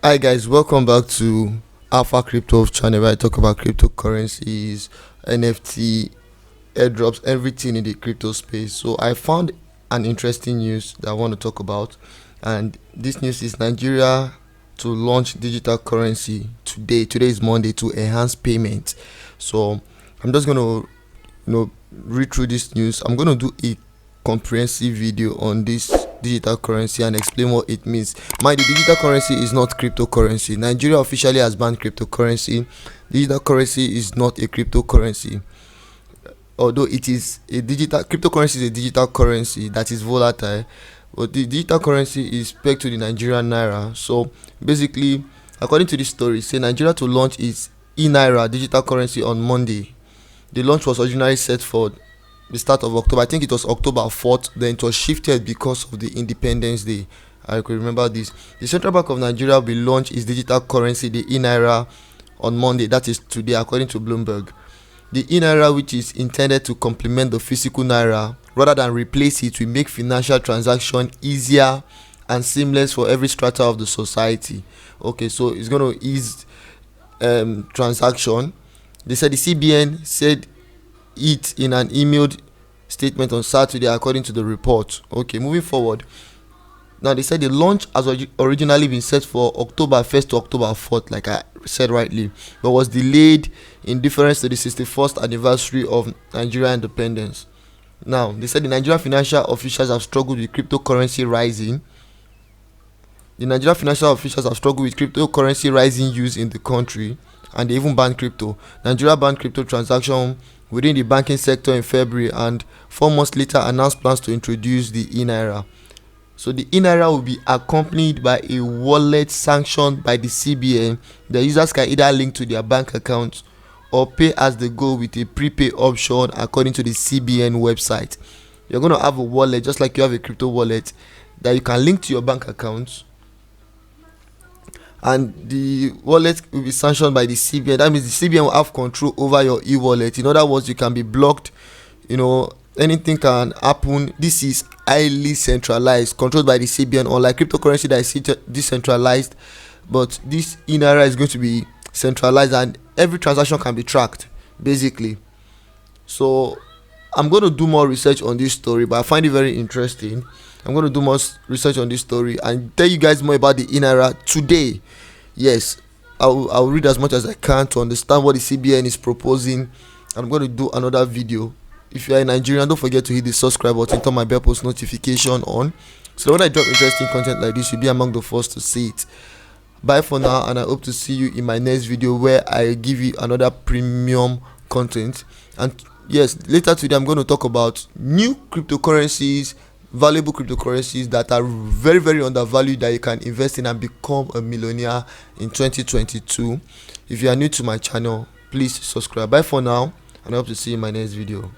Hi guys, welcome back to Alpha Crypto channel where I talk about cryptocurrencies, NFT, airdrops, everything in the crypto space. So I found an interesting news that I want to talk about, and this news is Nigeria to launch digital currency today. Today is Monday to enhance payment. So I'm just gonna read through this news. I'm gonna do a comprehensive video on this digital currency and explain what it means. Mind you, digital currency is not cryptocurrency. Nigeria officially has banned cryptocurrency. Digital currency is not a cryptocurrency, although it is a digital cryptocurrency is a digital currency that is volatile, but the digital currency is pegged to the Nigerian naira. So basically, according to this story, say Nigeria to launch its e-naira digital currency on Monday. The launch was originally set for the start of October. I think it was October 4th. Then it was shifted because of the Independence Day. I could remember this. The Central Bank of Nigeria will launch its digital currency, the e-naira, on Monday. That is today, according to Bloomberg. The e-naira, which is intended to complement the physical naira rather than replace it, will make financial transaction easier and seamless for every strata of the society. Okay, so it's going to ease transaction. They said the CBN said it in an emailed statement on Saturday, according to the report. Okay, moving forward. Now they said the launch has originally been set for October 1st to October 4th, like I said rightly, but was delayed in deference to the 61st anniversary of Nigerian independence. Now they said the Nigerian financial officials have struggled with cryptocurrency rising. The Nigerian financial officials have struggled with cryptocurrency rising use in the country, and they even banned crypto. Nigeria banned crypto transaction within the banking sector in February, and 4 months later announced plans to introduce the e-naira. So the e-naira will be accompanied by a wallet sanctioned by the CBN. The users can either link to their bank account or pay as they go with a prepay option, according to the CBN website. You're going to have a wallet just like you have a crypto wallet that you can link to your bank account, and the wallet will be sanctioned by the CBN. That means the CBN will have control over your e-wallet. In other words, you can be blocked. Anything can happen. This is highly centralized, controlled by the CBN, unlike cryptocurrency that is decentralized. But this e-naira is going to be centralized, and every transaction can be tracked, basically. So I'm going to do more research on this story, but I find it very interesting. I'm going to do more research on this story and tell you guys more about the e-naira today. Yes, I'll read as much as I can to understand what the CBN is proposing. I'm going to do another video. If you are in Nigerian, don't forget to hit the subscribe button, turn my bell post notification on, so when I drop interesting content like this, you'll be among the first to see it. Bye for now, and I hope to see you in my next video where I give you another premium content. And yes, later today I'm going to talk about new cryptocurrencies, valuable cryptocurrencies that are very, very undervalued, that you can invest in and become a millionaire in 2022. If you are new to my channel, please subscribe. Bye for now, and I hope to see you in my next video.